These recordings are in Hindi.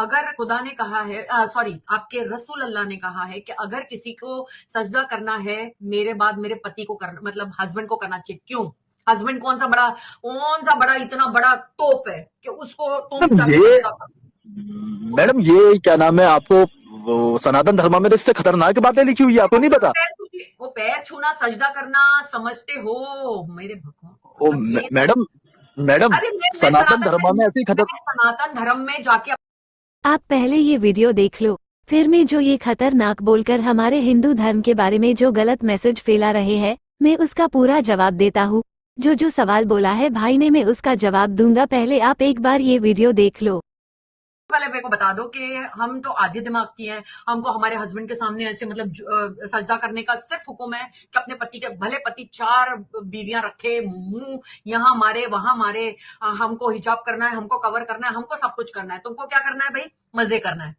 अगर खुदा ने कहा है, सॉरी, आपके रसूल अल्लाह ने कहा है कि अगर किसी को सजदा करना है मेरे बाद मेरे पति को करना, मतलब हस्बैंड को करना चाहिए। क्यों? हस्बैंड कौन सा बड़ा इतना बड़ा तोप है कि उसको तुम मैडम जाके ये सजदा करो? मैडम ये क्या नाम है आपको, वो सनातन धर्म में तो इससे खतरनाक बातें लिखी हुई है, आपको नहीं पता? वो पैर छूना सजदा करना समझते हो? मेरे भगवान, ओ मतलब ये तो, मैडम, मैडम अरे सनातन धर्म में ऐसी खतर मैं सनातन धर्म में जाके आप पहले ये वीडियो देख लो, फिर मैं जो ये खतरनाक बोलकर हमारे हिंदू धर्म के बारे में जो गलत मैसेज फैला रहे हैं, मैं उसका पूरा जवाब देता हूँ। जो सवाल बोला है भाई ने मैं उसका जवाब दूंगा, पहले आप एक बार ये वीडियो देख लो। वाले मेरे को बता दो कि हम तो आधे दिमाग की हैं, हमको हमारे हस्बैंड के सामने ऐसे मतलब सजदा करने का सिर्फ हुक्म है कि अपने पति के, भले पति 4 बीवियां रखे, मुंह यहाँ मारे वहां मारे, हमको हिजाब करना है, हमको कवर करना है, हमको सब कुछ करना है। तुमको क्या करना है भाई? मजे करना है।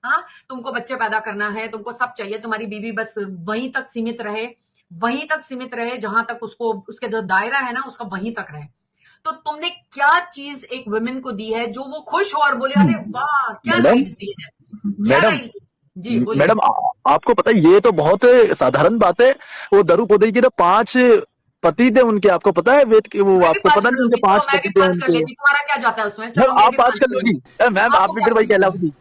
हाँ, तुमको बच्चे पैदा करना है, तुमको सब चाहिए। तुम्हारी बीवी बस वहीं तक सीमित रहे, वहीं तक सीमित रहे जहां तक उसको, उसके जो दायरा है ना उसका वहीं तक रहे। तो तुमने क्या चीज एक वुमेन को दी है जो वो खुश हो और बोले अरे वाह क्या मैडम, राइट्स दिए हैं, क्या मैडम, राइट्स दिए? जी बोलिए। मैडम आपको पता है ये तो बहुत साधारण बात है। वो दरुपोदई के तो 5 पति थे उनके, आपको पता है? वेद के वो, मैं भी आपको पांच पता कर नहीं उनके लूंगी, चलो 5 मैं भी पति थे 5 कर उनके? लेती, तुम्हारा क्या जाता है उसमें? मैम चलो मैं आप भी 5 5 कर कर लोगी? लेती। मैम आप आपको भी क्या फिर वही प्रॉब्लम है? कहलाओगी।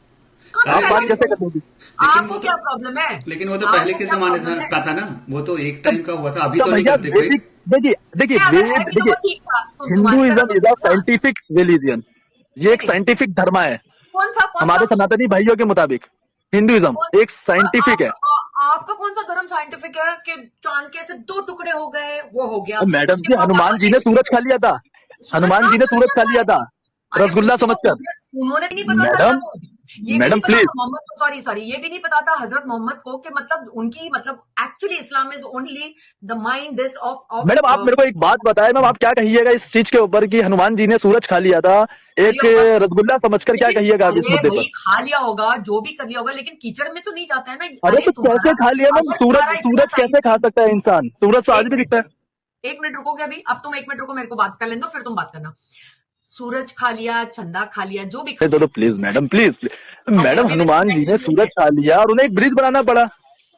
हाँ तो आप कहलो 5 कैसे ही। कर लोगी? लेकिन आपको वो तो क्या प्रॉब्लम है? लेकिन वो तो पहले आपको के क्या जमाने प्रॉब्लम है? का था ना, वो तो एक तो, टाइम का हुआ था, अभी तो तो नहीं भैया करते कोई। वैदिक, देखिए देखिए नहीं, अगर है वेद, भी तो देखिए वो ठीक था, तुम्हारी तरह हिंदुइज्म तो इज अ ठीक था। Scientific religion. ये नहीं एक नहीं, साइंटिफिक धर्म है। कौन सा? हमारे सनातनी भाइयों के मुताबिक हिंदुइज्म कौन एक साइंटिफिक है। आपका कौन सा धर्म साइंटिफिक है कि चांद के ऐसे 2 टुकड़े हो गए, वो हो गया? और मैडम उसके जी बाद हनुमान आपको जी ने सूरज खा लिया था। सूरज हनुमान कहाँ जी ने खा सूरज लिया खा था? लिया था अरे रसगुल्ला समझकर। उन्होंने नहीं पता था ना मैडम, वो, ये भी मैडम नहीं पता प्लीज, था मोहम्मद को, सॉरी ये भी नहीं पता था हजरत मोहम्मद को कि मतलब उनकी, मतलब actually Islam is only the mind this of madam आप मेरे को एक बात बताएं, मैम आप क्या कहिएगा इस चीज के ऊपर कि हनुमान जी ने सूरज खा लिया था खा एक लिया होगा। रसगुल्ला समझकर? क्या लेकिन कहिएगा आप इस अरे मुद्दे पर? भाई खा लिया होगा, जो भी कर लिया होगा, लेकिन कीचड़ में तो नहीं जाता है ना। अरे अरे तो कैसे तुम्हारा, खा लिया मैम? अगर सूरज, तुम्हारा इतना सूरज कैसे खा साइंस, सकता है इंसान? सूरज तो आज एक भी दिखता मिनट, है। 1 मिनट रुकोगे अभी? अब तुम 1 मिनट रुको, मेरे को बात कर लेने दो, फिर तुम बात करना। सूरज खा लिया, चंदा खा लिया, जो भी खा तो लिया। प्लीज मैडम, प्लीज अरे मैडम, अभी भी हनुमान जी ने नहीं सूरज है। खा लिया और उन्हें एक ब्रिज बनाना पड़ा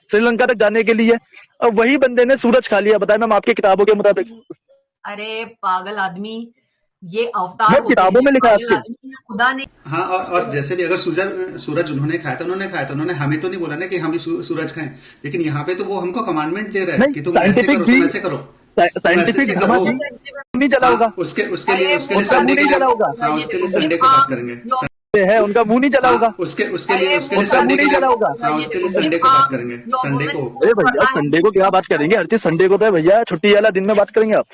श्रीलंका तक जाने के लिए, और वही बंदे ने सूरज खा लिया। बताए मैम आपकी किताबों के मुताबिक। अरे पागल आदमी, ये अवतार मैम होते किताबों हैं, में लिखा है पागल आपके। आदमी ने खुदा ने। हाँ, और जैसे भी अगर सूरज सूरज उन्होंने खाया था, उन्होंने खाया था, उन्होंने हमें तो नहीं बोला ना कि हम ही सूरज खाएं। लेकिन यहाँ पे तो वो हमको कमांडमेंट दे रहा है नहीं कि तुम ऐसे साइंटिफिक करो, भी, तुम ऐसे करो, तुम ऐसे साइंटिफिक ऐसे धर्म करो। भी नहीं चला हाँ, होगा। अरे उसके मुंह लिए उनका चला मुंह संडे के नहीं लिए, चला होगा। होगा, हाँ, ये उसके लिए देखो संडे को बात बेफाम। करेंगे। है उनका मुंह नहीं चला हाँ, होगा। उसके लिए अरे उसके लिए मुंह उनका चला मुंह संडे के नहीं लिए, चला होगा। हाँ, होगा, ये उसके लिए देखो संडे को बेफाम। बात करेंगे, योर संडे वुमेन को। को अरे फॉर भैया संडे को क्या बात करेंगे? हर चीज संडे को तो है भैया, छुट्टी वाला दिन में बात करेंगे आप।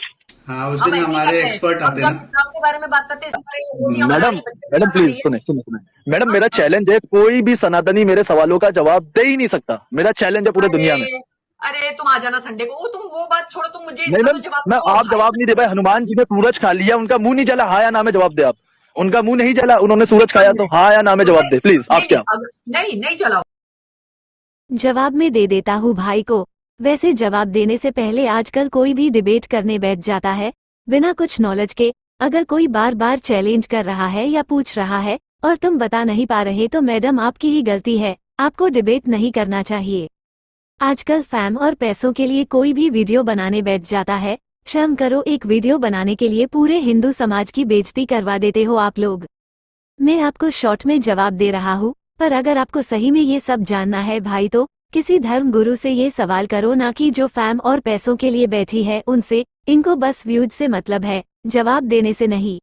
हाँ, उस हम दिन ऐसे ही हमारे करते हैं। एक्सपर्ट हम आते हैं जब ना। इस्लाम के बारे में बात करते हैं, सारे होलियां मना मैडम, रही है, बच्चे मैडम पैदा कर रही प्लीज है। सुने सुने सुने। मैडम हाँ, मेरा हाँ। चैलेंज है, कोई भी सनातनी मेरे सवालों का जवाब दे ही नहीं सकता। मेरा चैलेंज है पूरे दुनिया में। अरे अरे तुम आ जाना संडे को। वो बात छोड़ो, तुम मुझे नहीं इसका तो मैम, जवाब मैं दो आप भाई। जवाब नहीं दे पाए। हनुमान जी ने सूरज खा लिया, उनका मुंह नहीं जला, हाँ या ना में जवाब दे आप। उनका मुंह नहीं जला, उन्होंने सूरज खाया, 1 तो मिनट, हाँ या ना में मुझे जवाब दे प्लीज। आप नहीं नहीं, क्या? अगर नहीं नहीं चलाओ। जवाब में दे देता हूँ भाई को। वैसे जवाब देने से पहले आजकल कोई भी डिबेट करने बैठ जाता है बिना कुछ नॉलेज के। अगर कोई बार बार चैलेंज कर रहा है या पूछ रहा है और तुम बता नहीं पा रहे तो मैडम आपकी ही गलती है, आपको डिबेट नहीं करना चाहिए। आजकल फैम और पैसों के लिए कोई भी वीडियो बनाने बैठ जाता है। शर्म करो, एक वीडियो बनाने के लिए पूरे हिंदू समाज की बेइज्जती करवा देते हो आप लोग। मैं आपको शॉर्ट में जवाब दे रहा हूँ, पर अगर आपको सही में ये सब जानना है भाई तो किसी धर्म गुरु से ये सवाल करो, ना कि जो फैम और पैसों के लिए बैठी है उनसे। इनको बस व्यूज से मतलब है, जवाब देने से नहीं।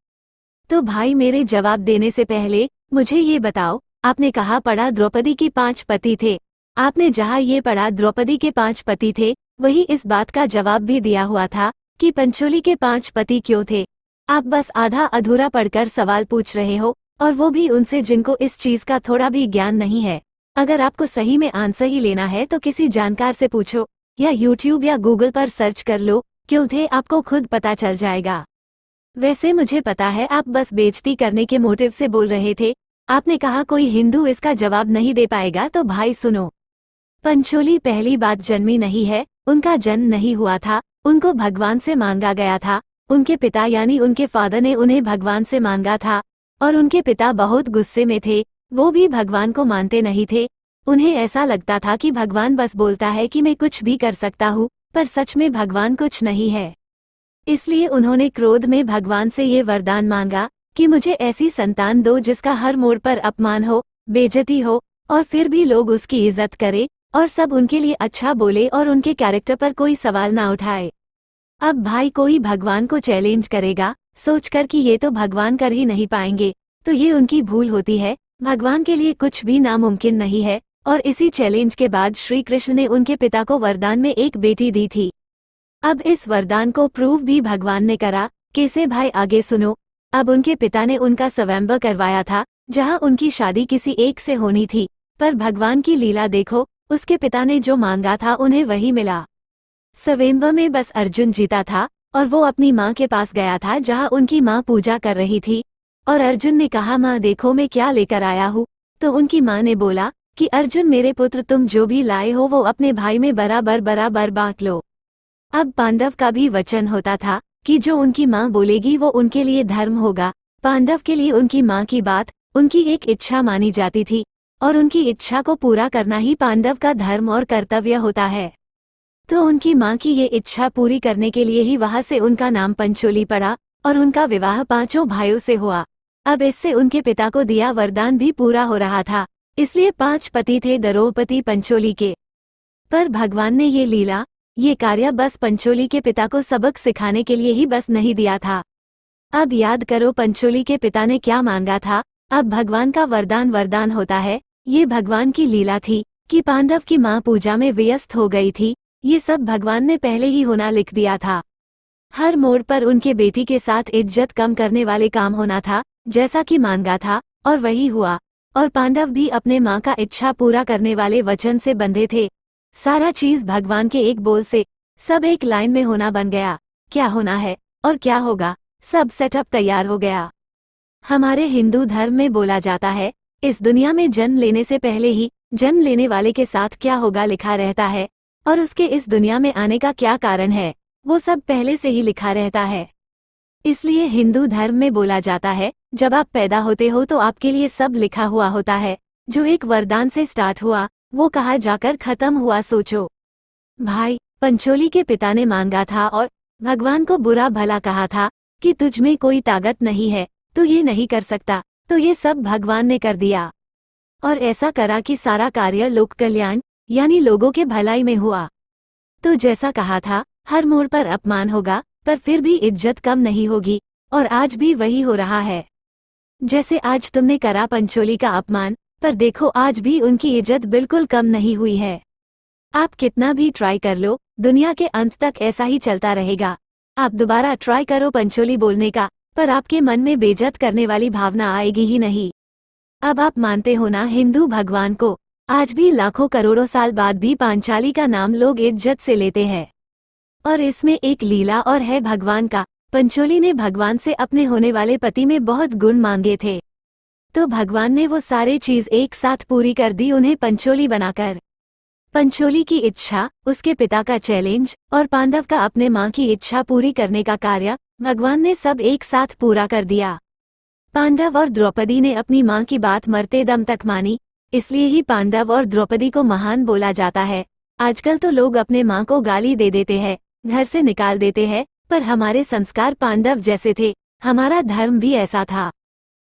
तो भाई मेरे जवाब देने से पहले मुझे ये बताओ, आपने कहा पढ़ा द्रौपदी की 5 पति थे। आपने जहाँ ये पढ़ा द्रौपदी के 5 पति थे, वही इस बात का जवाब भी दिया हुआ था कि पंचोली के 5 पति क्यों थे। आप बस आधा अधूरा पढ़कर सवाल पूछ रहे हो, और वो भी उनसे जिनको इस चीज का थोड़ा भी ज्ञान नहीं है। अगर आपको सही में आंसर ही लेना है तो किसी जानकार से पूछो, या यूट्यूब या गूगल पर सर्च कर लो, क्यों थे आपको खुद पता चल जाएगा। वैसे मुझे पता है आप बस बेइज्जती करने के मोटिव से बोल रहे थे। आपने कहा कोई हिंदू इसका जवाब नहीं दे पाएगा, तो भाई सुनो। पंचोली पहली बात जन्मी नहीं है, उनका जन्म नहीं हुआ था, उनको भगवान से मांगा गया था। उनके पिता यानी उनके फादर ने उन्हें भगवान से मांगा था, और उनके पिता बहुत गुस्से में थे, वो भी भगवान को मानते नहीं थे। उन्हें ऐसा लगता था कि भगवान बस बोलता है कि मैं कुछ भी कर सकता हूँ, पर सच में भगवान कुछ नहीं है। इसलिए उन्होंने क्रोध में भगवान से ये वरदान मांगा कि मुझे ऐसी संतान दो जिसका हर मोड़ पर अपमान हो, बेइज्जती हो, और फिर भी लोग उसकी इज्जत करें और सब उनके लिए अच्छा बोले और उनके कैरेक्टर पर कोई सवाल ना उठाए। अब भाई कोई भगवान को चैलेंज करेगा सोचकर कि ये तो भगवान कर ही नहीं पाएंगे, तो ये उनकी भूल होती है। भगवान के लिए कुछ भी नामुमकिन नहीं है। और इसी चैलेंज के बाद श्री कृष्ण ने उनके पिता को वरदान में एक बेटी दी थी। अब इस वरदान को प्रूव भी भगवान ने करा। कैसे भाई आगे सुनो। अब उनके पिता ने उनका स्वयंवर करवाया था, जहां उनकी शादी किसी एक से होनी थी, पर भगवान की लीला देखो, उसके पिता ने जो मांगा था उन्हें वही मिला। स्वयंवर में बस अर्जुन जीता था और वो अपनी माँ के पास गया था जहाँ उनकी माँ पूजा कर रही थी। और अर्जुन ने कहा, माँ देखो मैं क्या लेकर आया हूँ। तो उनकी माँ ने बोला कि अर्जुन मेरे पुत्र, तुम जो भी लाए हो वो अपने भाई में बराबर बराबर बांट लो। अब पांडव का भी वचन होता था कि जो उनकी माँ बोलेगी वो उनके लिए धर्म होगा। पांडव के लिए उनकी माँ की बात उनकी एक इच्छा मानी जाती थी, और उनकी इच्छा को पूरा करना ही पांडव का धर्म और कर्तव्य होता है। तो उनकी माँ की ये इच्छा पूरी करने के लिए ही वहाँ से उनका नाम पंचोली पड़ा और उनका विवाह 5 भाइयों से हुआ। अब इससे उनके पिता को दिया वरदान भी पूरा हो रहा था, इसलिए 5 पति थे द्रौपदी पंचोली के। पर भगवान ने ये लीला, ये कार्य बस पंचोली के पिता को सबक सिखाने के लिए ही बस नहीं दिया था। अब याद करो पंचोली के पिता ने क्या मांगा था। अब भगवान का वरदान होता है। ये भगवान की लीला थी कि पांडव की माँ पूजा में व्यस्त हो गई थी। ये सब भगवान ने पहले ही होना लिख दिया था। हर मोड़ पर उनके बेटी के साथ इज्जत कम करने वाले काम होना था, जैसा कि मांगा था, और वही हुआ। और पांडव भी अपने माँ का इच्छा पूरा करने वाले वचन से बंधे थे। सारा चीज भगवान के एक बोल से, सब एक लाइन में होना बन गया। क्या होना है और क्या होगा, सब सेटअप तैयार हो गया। हमारे हिंदू धर्म में बोला जाता है, इस दुनिया में जन्म लेने से पहले ही जन्म लेने वाले के साथ क्या होगा लिखा रहता है, और उसके इस दुनिया में आने का क्या कारण है वो सब पहले से ही लिखा रहता है। इसलिए हिंदू धर्म में बोला जाता है, जब आप पैदा होते हो तो आपके लिए सब लिखा हुआ होता है। जो एक वरदान से स्टार्ट हुआ वो कहाँ जाकर खत्म हुआ सोचो। भाई पंचोली के पिता ने मांगा था और भगवान को बुरा भला कहा था कि तुझ में कोई ताकत नहीं है, तू ये नहीं कर सकता। तो ये सब भगवान ने कर दिया, और ऐसा करा कि सारा कार्य लोक कल्याण यानी लोगों के भलाई में हुआ। तो जैसा कहा था, हर मोड़ पर अपमान होगा, पर फिर भी इज्जत कम नहीं होगी, और आज भी वही हो रहा है। जैसे आज तुमने करा पंचोली का अपमान, पर देखो आज भी उनकी इज्जत बिल्कुल कम नहीं हुई है। आप कितना भी ट्राई कर लो, दुनिया के अंत तक ऐसा ही चलता रहेगा। आप दोबारा ट्राई करो पंचोली बोलने का, पर आपके मन में बेइज्जत करने वाली भावना आएगी ही नहीं। अब आप मानते हो ना हिंदू भगवान को, आज भी लाखों करोड़ों साल बाद भी पांचाली का नाम लोग इज्जत से लेते हैं। और इसमें एक लीला और है भगवान का। पंचोली ने भगवान से अपने होने वाले पति में बहुत गुण मांगे थे, तो भगवान ने वो सारे चीज एक साथ पूरी कर दी उन्हें पंचोली बनाकर। पंचोली की इच्छा, उसके पिता का चैलेंज और पांडव का अपने माँ की इच्छा पूरी करने का कार्य भगवान ने सब एक साथ पूरा कर दिया। पांडव और द्रौपदी ने अपनी माँ की बात मरते दम तक मानी, इसलिए ही पांडव और द्रौपदी को महान बोला जाता है। आजकल तो लोग अपने माँ को गाली दे देते हैं, घर से निकाल देते हैं, पर हमारे संस्कार पांडव जैसे थे, हमारा धर्म भी ऐसा था।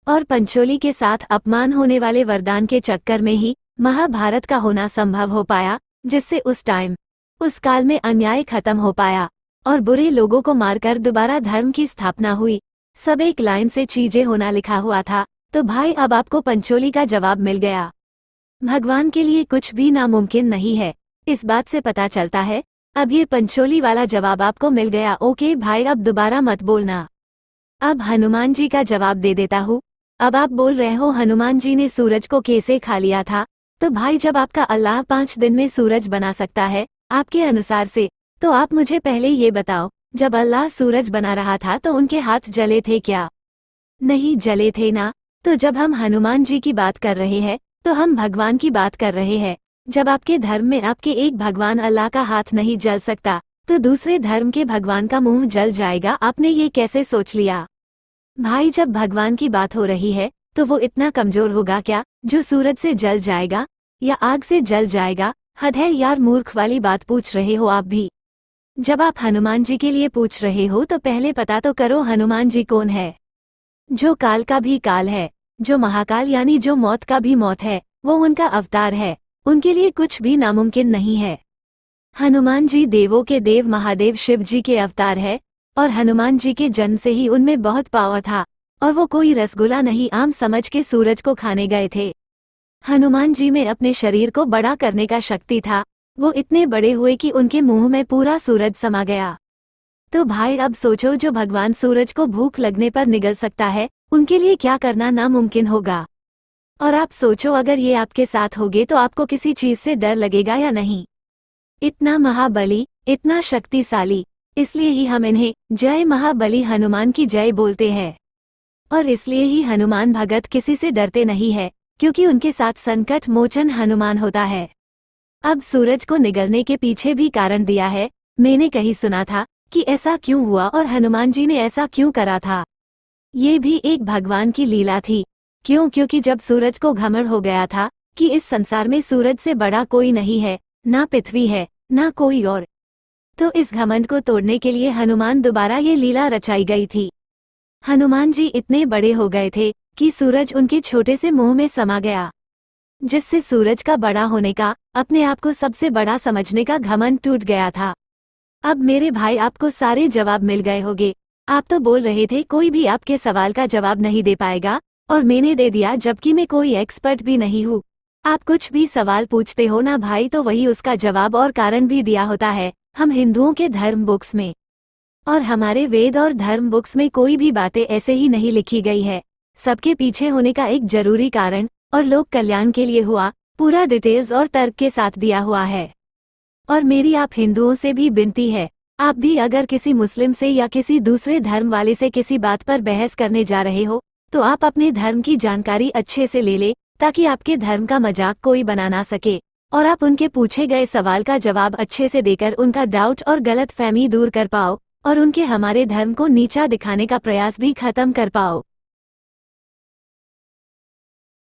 और पंचोली के साथ अपमान होने वाले वरदान के चक्कर में ही महाभारत का होना संभव हो पाया, जिससे उस टाइम उस काल में अन्याय खत्म हो पाया और बुरे लोगों को मारकर दोबारा धर्म की स्थापना हुई। सब एक लाइन से चीजें होना लिखा हुआ था। तो भाई अब आपको पंचोली का जवाब मिल गया। भगवान के लिए कुछ भी नामुमकिन नहीं है, इस बात से पता चलता है। अब ये पंचोली वाला जवाब आपको मिल गया। ओके भाई, अब दोबारा मत बोलना। अब हनुमान जी का जवाब दे देता हूँ। अब आप बोल रहे हो हनुमान जी ने सूरज को कैसे खा लिया था। तो भाई जब आपका अल्लाह 5 दिन में सूरज बना सकता है आपके अनुसार से, तो आप मुझे पहले ये बताओ, जब अल्लाह सूरज बना रहा था तो उनके हाथ जले थे क्या? नहीं जले थे ना। तो जब हम हनुमान जी की बात कर रहे हैं तो हम भगवान की बात कर रहे हैं। जब आपके धर्म में आपके एक भगवान अल्लाह का हाथ नहीं जल सकता, तो दूसरे धर्म के भगवान का मुंह जल जाएगा। आपने ये कैसे सोच लिया? भाई जब भगवान की बात हो रही है तो वो इतना कमजोर होगा क्या जो सूरज से जल जाएगा या आग से जल जाएगा? हद है यार, मूर्ख वाली बात पूछ रहे हो आप भी। जब आप हनुमान जी के लिए पूछ रहे हो तो पहले पता तो करो हनुमान जी कौन है। जो काल का भी काल है, जो महाकाल यानी जो मौत का भी मौत है, वो उनका अवतार है। उनके लिए कुछ भी नामुमकिन नहीं है। हनुमान जी देवों के देव महादेव शिव जी के अवतार है और हनुमान जी के जन्म से ही उनमें बहुत पावर था और वो कोई रसगुल्ला नहीं आम समझ के सूरज को खाने गए थे। हनुमान जी में अपने शरीर को बड़ा करने का शक्ति था। वो इतने बड़े हुए कि उनके मुंह में पूरा सूरज समा गया। तो भाई अब सोचो, जो भगवान सूरज को भूख लगने पर निगल सकता है, उनके लिए क्या करना नामुमकिन होगा। और आप सोचो अगर ये आपके साथ होगे तो आपको किसी चीज से डर लगेगा या नहीं। इतना महाबली, इतना शक्तिशाली, इसलिए ही हम इन्हें जय महाबली हनुमान की जय बोलते हैं। और इसलिए ही हनुमान भगत किसी से डरते नहीं है, क्योंकि उनके साथ संकट मोचन हनुमान होता है। अब सूरज को निगलने के पीछे भी कारण दिया है। मैंने कहीं सुना था कि ऐसा क्यों हुआ और हनुमान जी ने ऐसा क्यों करा था। ये भी एक भगवान की लीला थी। क्योंकि जब सूरज को घमंड हो गया था कि इस संसार में सूरज से बड़ा कोई नहीं है, ना पृथ्वी है, ना कोई और, तो इस घमंड को तोड़ने के लिए हनुमान दोबारा ये लीला रचाई गई थी। हनुमान जी इतने बड़े हो गए थे कि सूरज उनके छोटे से मुंह में समा गया, जिससे सूरज का बड़ा होने का, अपने आप को सबसे बड़ा समझने का घमंड टूट गया था। अब मेरे भाई आपको सारे जवाब मिल गए होंगे। आप तो बोल रहे थे कोई भी आपके सवाल का जवाब नहीं दे पाएगा, और मैंने दे दिया, जबकि मैं कोई एक्सपर्ट भी नहीं हूँ। आप कुछ भी सवाल पूछते हो ना भाई, तो वही उसका जवाब और कारण भी दिया होता है हम हिंदुओं के धर्म बुक्स में। और हमारे वेद और धर्म बुक्स में कोई भी बातें ऐसे ही नहीं लिखी गई है। सबके पीछे होने का एक जरूरी कारण और लोक कल्याण के लिए हुआ, पूरा डिटेल्स और तर्क के साथ दिया हुआ है। और मेरी आप हिंदुओं से भी विनती है, आप भी अगर किसी मुस्लिम से या किसी दूसरे धर्म वाले से किसी बात पर बहस करने जा रहे हो, तो आप अपने धर्म की जानकारी अच्छे से ले ले, ताकि आपके धर्म का मजाक कोई बना ना सके, और आप उनके पूछे गए सवाल का जवाब अच्छे से देकर उनका डाउट और गलत फहमी दूर कर पाओ, और उनके हमारे धर्म को नीचा दिखाने का प्रयास भी खत्म कर पाओ।